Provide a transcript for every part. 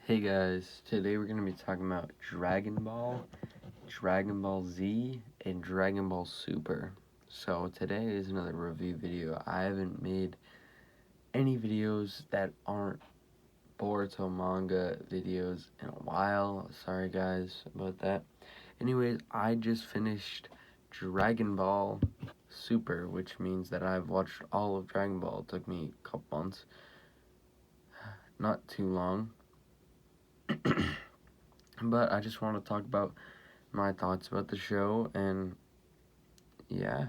Hey guys, today we're going to be talking about Dragon Ball, Dragon Ball Z, and Dragon Ball Super. So today is another review video. I haven't made any videos that aren't Boruto manga videos in a while. Sorry guys about that. Anyways, I just finished Dragon Ball Super, which means that I've watched all of Dragon Ball. It took me a couple months. Not too long. But I just want to talk about my thoughts about the show, and yeah,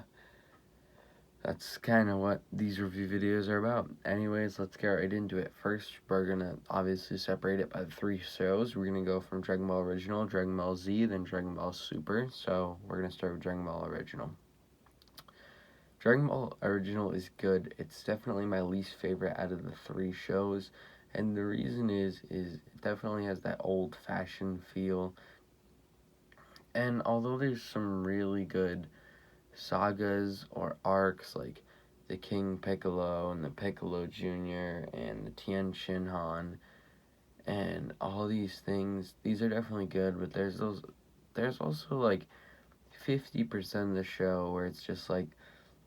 that's kind of what these review videos are about. Anyways, let's get right into it. First, we're gonna obviously separate it by the three shows. We're gonna go from Dragon Ball Original, Dragon Ball Z, then Dragon Ball Super. So we're gonna start with Dragon Ball Original. Dragon Ball Original is good. It's definitely my least favorite out of the three shows, and the reason is it definitely has that old-fashioned feel. And although there's some really good sagas or arcs like the King Piccolo and the Piccolo Jr. and the Tien Shinhan and all these things, these are definitely good, but there's also like 50% of the show where it's just like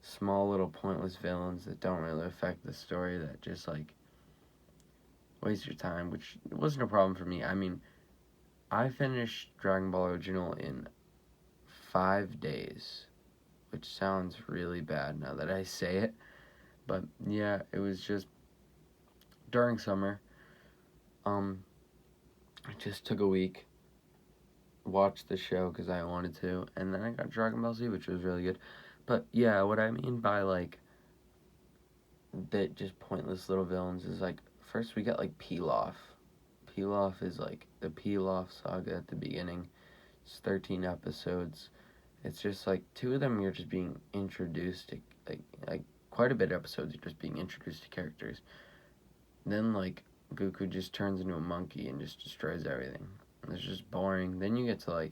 small little pointless villains that don't really affect the story, that just like waste your time, which wasn't a problem for me. I mean, I finished Dragon Ball Original in 5 days, which sounds really bad now that I say it. But yeah, it was just during summer. I just took a week, watched the show because I wanted to, and then I got Dragon Ball Z, which was really good. But yeah, what I mean by like that just pointless little villains is like, first we got like Pilaf. Pilaf is like the Pilaf saga at the beginning. It's 13 episodes. It's just like 2 of them you're just being introduced to, like quite a bit of episodes you're just being introduced to characters. Then like Goku just turns into a monkey and just destroys everything. It's just boring. Then you get to like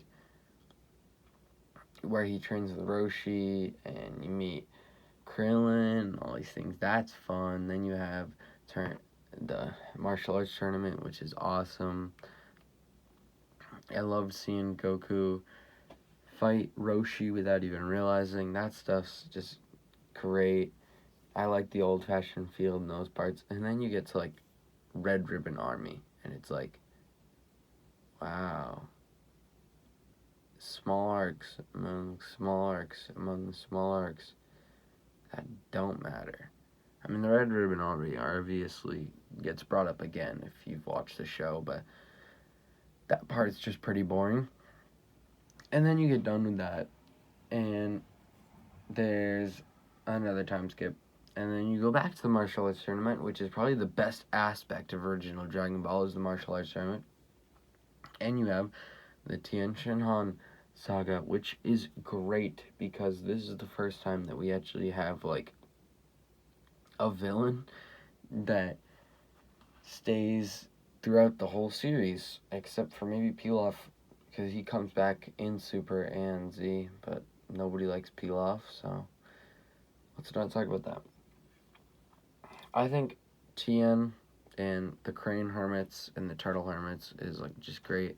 where he trains with Roshi and you meet Krillin and all these things. That's fun. Then you have the martial arts tournament, which is awesome. I loved seeing Goku fight Roshi without even realizing. That stuff's just great. I like the old-fashioned feel in those parts. And then you get to like Red Ribbon Army, and it's like, wow. Small arcs among small arcs among small arcs that don't matter. I mean, the Red Ribbon Army obviously gets brought up again if you've watched the show, but that part's just pretty boring. And then you get done with that, and there's another time skip, and then you go back to the martial arts tournament, which is probably the best aspect of original Dragon Ball, is the martial arts tournament. And you have the Tien Shinhan Saga, which is great because this is the first time that we actually have like a villain that stays throughout the whole series, except for maybe Pilaf, because he comes back in Super and Z, but nobody likes Pilaf, so let's not talk about that. I think Tien and the Crane Hermits and the Turtle Hermits is like just great.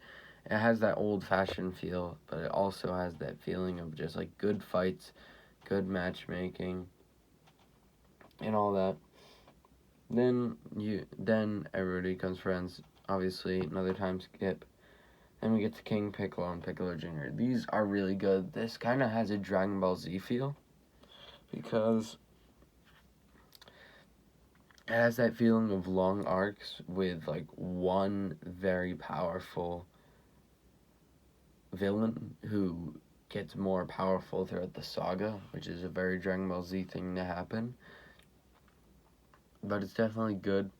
It has that old-fashioned feel, but it also has that feeling of just like good fights, good matchmaking, and all that. Then everybody becomes friends. Obviously, another time skip. Then we get to King Piccolo and Piccolo Jr. These are really good. This kind of has a Dragon Ball Z feel because it has that feeling of long arcs with like one very powerful villain who gets more powerful throughout the saga, which is a very Dragon Ball Z thing to happen. But it's definitely good.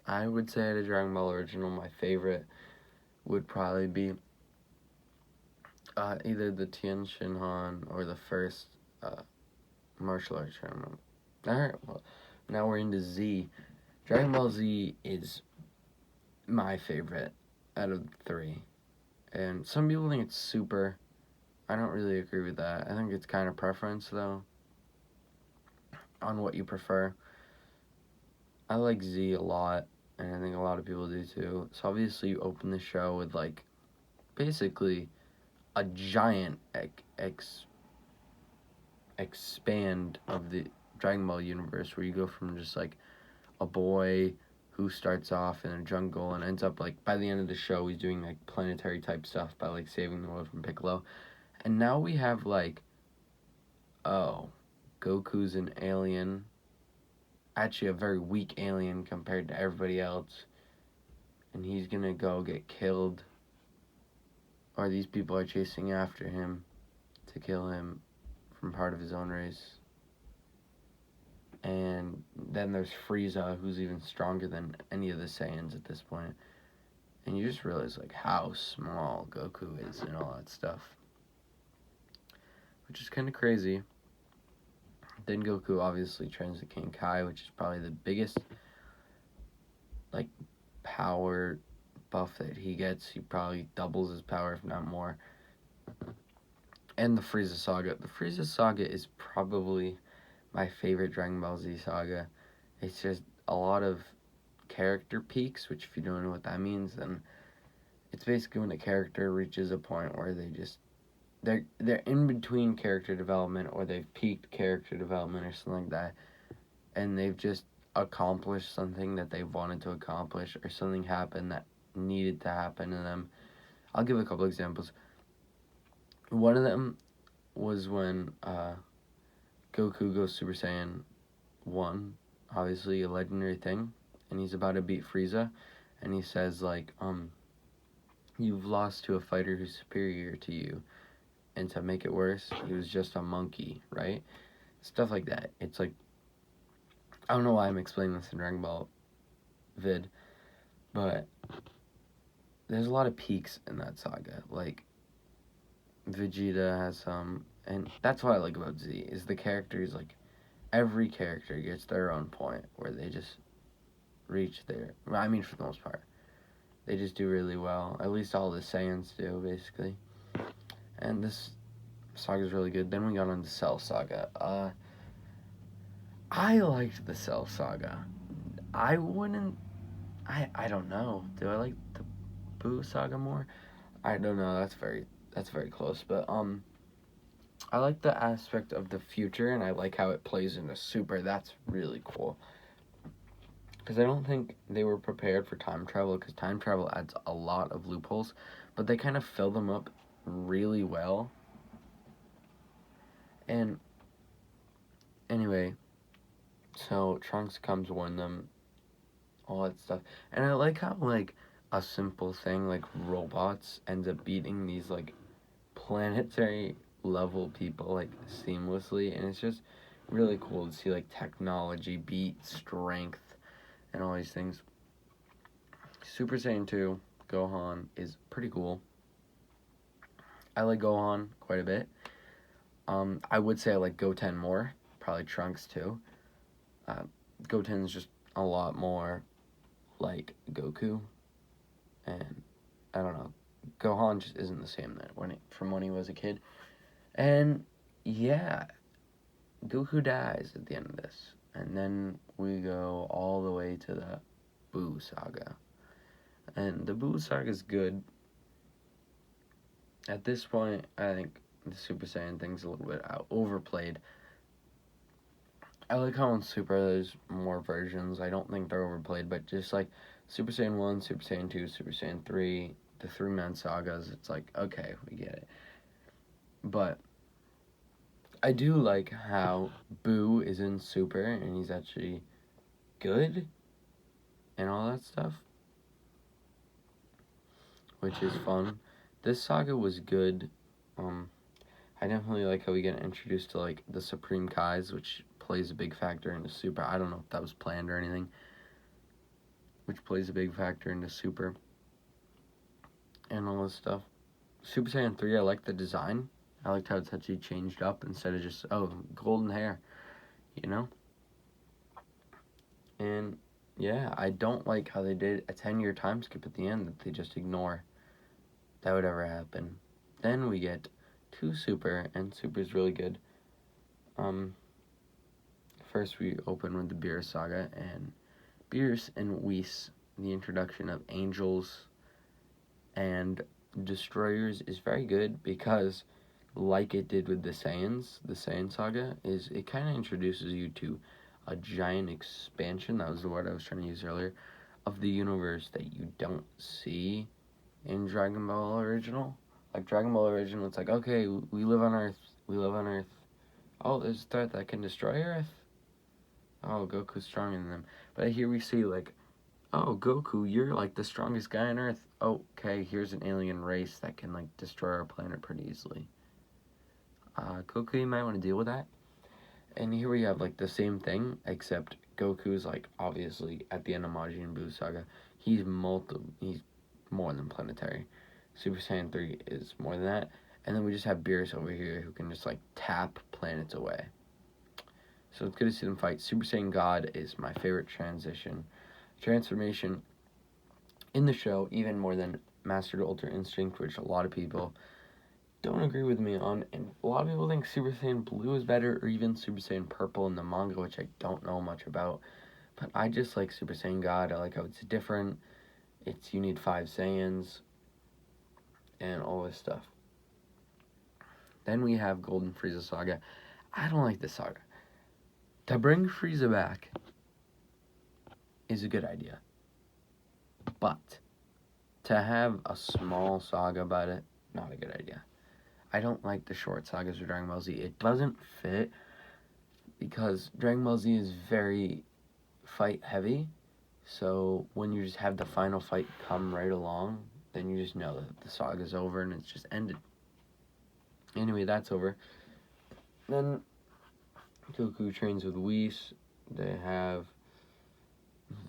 I would say out of Dragon Ball Original, my favorite would probably be either the Tien Shinhan or the first martial arts tournament. Alright, well, now we're into Z. Dragon Ball Z is my favorite out of the 3. And some people think it's Super. I don't really agree with that. I think it's kind of preference, though, on what you prefer. I like Z a lot. and I think a lot of people do too. So obviously you open the show with like basically a giant expand of the Dragon Ball universe, where you go from just like a boy who starts off in a jungle and ends up like by the end of the show he's doing like planetary type stuff by like saving the world from Piccolo. And now we have like, oh, Goku's an alien, actually a very weak alien compared to everybody else, and he's gonna go get killed, or these people are chasing after him to kill him from part of his own race. And then there's Frieza, who's even stronger than any of the Saiyans at this point. And you just realize like how small Goku is and all that stuff, which is kind of crazy. Then Goku obviously trains the King Kai, which is probably the biggest like power buff that he gets. He probably doubles his power, if not more. And the Frieza Saga. The Frieza Saga is probably my favorite Dragon Ball Z saga. It's just a lot of character peaks, which if you don't know what that means, then it's basically when a character reaches a point where they're in between character development, or they've peaked character development or something like that, and they've just accomplished something that they wanted to accomplish, or something happened that needed to happen to them. I'll give a couple examples. One of them was when Goku goes Super Saiyan 1, obviously a legendary thing, and he's about to beat Frieza, and he says like, you've lost to a fighter who's superior to you, and to make it worse, he was just a monkey, right? Stuff like that. It's like, I don't know why I'm explaining this in Dragon Ball vid, but there's a lot of peaks in that saga. Like, Vegeta has some, and that's what I like about Z, is the characters, like, every character gets their own point where they just reach their, I mean, for the most part, they just do really well. At least all the Saiyans do, basically. And this saga is really good. Then we got on the Cell Saga. I liked the Cell Saga. I wouldn't, I don't know. Do I like the Boo Saga more? I don't know. That's very close. But I like the aspect of the future, and I like how it plays into Super. That's really cool. Because I don't think they were prepared for time travel, because time travel adds a lot of loopholes, but they kind of fill them up really well. And anyway, so Trunks comes warn them, all that stuff. And I like how, like, a simple thing like robots ends up beating these, like, planetary level people, like, seamlessly. And it's just really cool to see, like, technology beat strength and all these things. Super Saiyan 2, Gohan, is pretty cool. I like Gohan quite a bit. I would say I like Goten more. Probably Trunks too. Goten's just a lot more like Goku. And I don't know. Gohan just isn't the same from when he was a kid. And yeah, Goku dies at the end of this. And then we go all the way to the Boo Saga. And the Boo Saga is good. At this point, I think the Super Saiyan thing's a little bit overplayed. I like how in Super there's more versions. I don't think they're overplayed, but just like Super Saiyan 1, Super Saiyan 2, Super Saiyan 3, the 3-man sagas, it's like, okay, we get it. But I do like how Boo is in Super, and he's actually good, and all that stuff, which is fun. This saga was good. I definitely like how we get introduced to, like, the Supreme Kais, which plays a big factor into Super. I don't know if that was planned or anything, which plays a big factor into Super and all this stuff. Super Saiyan 3, I like the design. I liked how it's actually changed up instead of just, oh, golden hair, you know? And yeah, I don't like how they did a 10-year time skip at the end that they just ignore that would ever happen. Then we get to Super, and Super's really good. First we open with the Beerus Saga, and Beerus and Whis the introduction of angels and destroyers is very good because, like it did with the Saiyan Saga, is it kind of introduces you to a giant expansion, that was the word I was trying to use earlier, of the universe that you don't see in Dragon Ball Original. Like Dragon Ball Original, it's like, okay, we live on Earth. Oh, there's a threat that can destroy Earth. Oh, Goku's stronger than them. But here we see, like, oh, Goku, you're like the strongest guy on Earth. Oh, okay, here's an alien race that can, like, destroy our planet pretty easily. Goku, you might want to deal with that. And here we have, like, the same thing, except Goku's, like, obviously, at the end of Majin Buu Saga, he's more than planetary. Super Saiyan 3 is more than that. And then we just have Beerus over here who can just, like, tap planets away. So it's good to see them fight. Super Saiyan God is my favorite transformation in the show, even more than Master to Ultra Instinct, which a lot of people don't agree with me on. And a lot of people think Super Saiyan Blue is better, or even Super Saiyan Purple in the manga, which I don't know much about. But I just like Super Saiyan God. I like how it's different. You need 5 Saiyans and all this stuff. Then we have Golden Frieza Saga. I don't like this saga. To bring Frieza back is a good idea. But to have a small saga about it, not a good idea. I don't like the short sagas of Dragon Ball Z. It doesn't fit because Dragon Ball Z is very fight heavy. So when you just have the final fight come right along, then you just know that the saga's over and it's just ended. Anyway, that's over. Then Goku trains with Whis. They have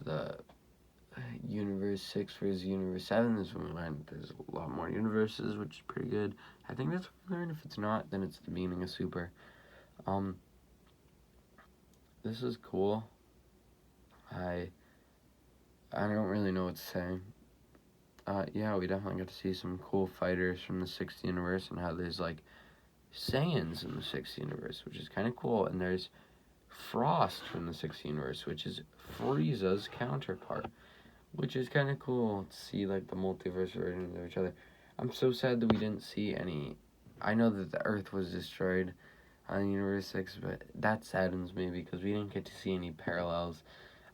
the Universe 6 versus Universe 7. This is when we learn there's a lot more universes, which is pretty good. I think that's what we learn. If it's not, then it's the meaning of Super. This is cool. I don't really know what to say. Yeah, we definitely got to see some cool fighters from the 6th universe and how there's, like, Saiyans in the 6th universe, which is kind of cool. And there's Frost from the 6th universe, which is Frieza's counterpart, which is kind of cool to see, like, the multiverse versions of each other. I'm so sad that we didn't see any. I know that the Earth was destroyed on Universe 6, but that saddens me because we didn't get to see any parallels.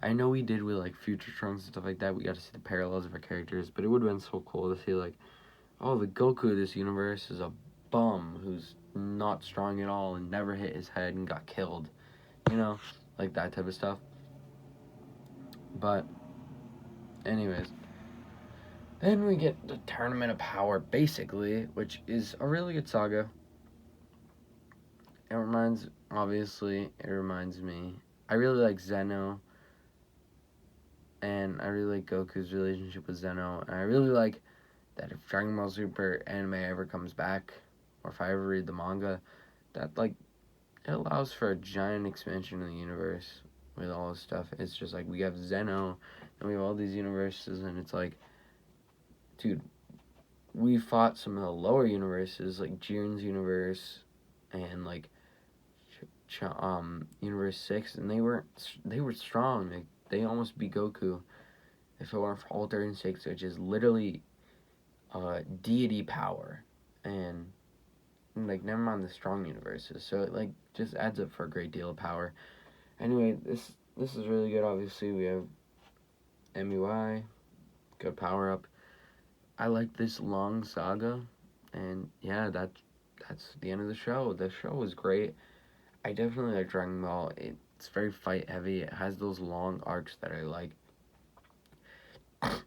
I know we did with, like, Future Trunks and stuff like that. We got to see the parallels of our characters, but it would have been so cool to see, like, oh, the Goku of this universe is a bum who's not strong at all and never hit his head and got killed. You know, like that type of stuff. But, anyways. Then we get the Tournament of Power, basically, which is a really good saga. It reminds me. I really like Zeno. And I really like Goku's relationship with Zeno. And I really like that if Dragon Ball Super anime ever comes back, or if I ever read the manga, that, like, it allows for a giant expansion of the universe with all this stuff. It's just like we have Zeno, and we have all these universes, and it's like, dude, we fought some of the lower universes, like Jiren's universe, and, like, Universe 6, and they were strong. They almost beat Goku if it weren't for Ultra Instinct, which is literally deity power, and, like, never mind the strong universes. So it, like, just adds up for a great deal of power. Anyway, this is really good. Obviously, we have MUI, good power up. I like this long saga, and yeah, that's the end of the show. The show was great. I definitely like Dragon Ball. It's very fight heavy. It has those long arcs that I like. If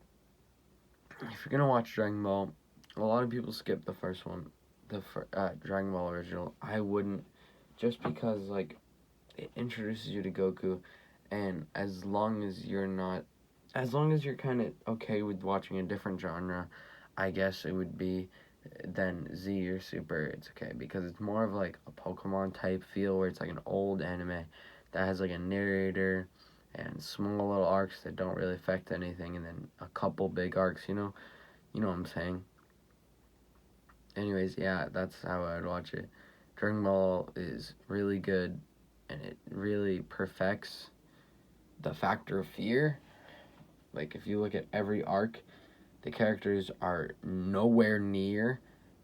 you're gonna watch Dragon Ball, a lot of people skip the first one, Dragon Ball original. I wouldn't, just because, like, it introduces you to Goku, and as long as you're kind of okay with watching a different genre, I guess it would be then Z or Super, it's okay, because it's more of, like, a Pokemon type feel where it's like an old anime that has, like, a narrator and small little arcs that don't really affect anything, and then a couple big arcs, you know what I'm saying. Anyways, yeah, that's how I'd watch it. Dragon Ball is really good, and it really perfects the factor of fear, Like, if you look at every arc, the characters are nowhere near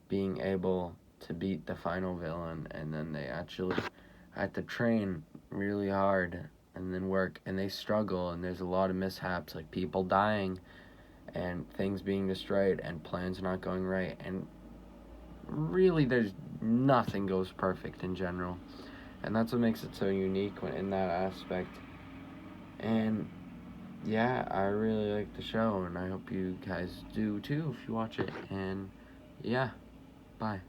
being able to beat the final villain, and then they actually had to train really hard and then work, and they struggle, and there's a lot of mishaps, like people dying and things being destroyed and plans not going right, and really there's nothing goes perfect in general, and that's what makes it so unique when in that aspect. And yeah, I really like the show, and I hope you guys do too if you watch it. And yeah, bye.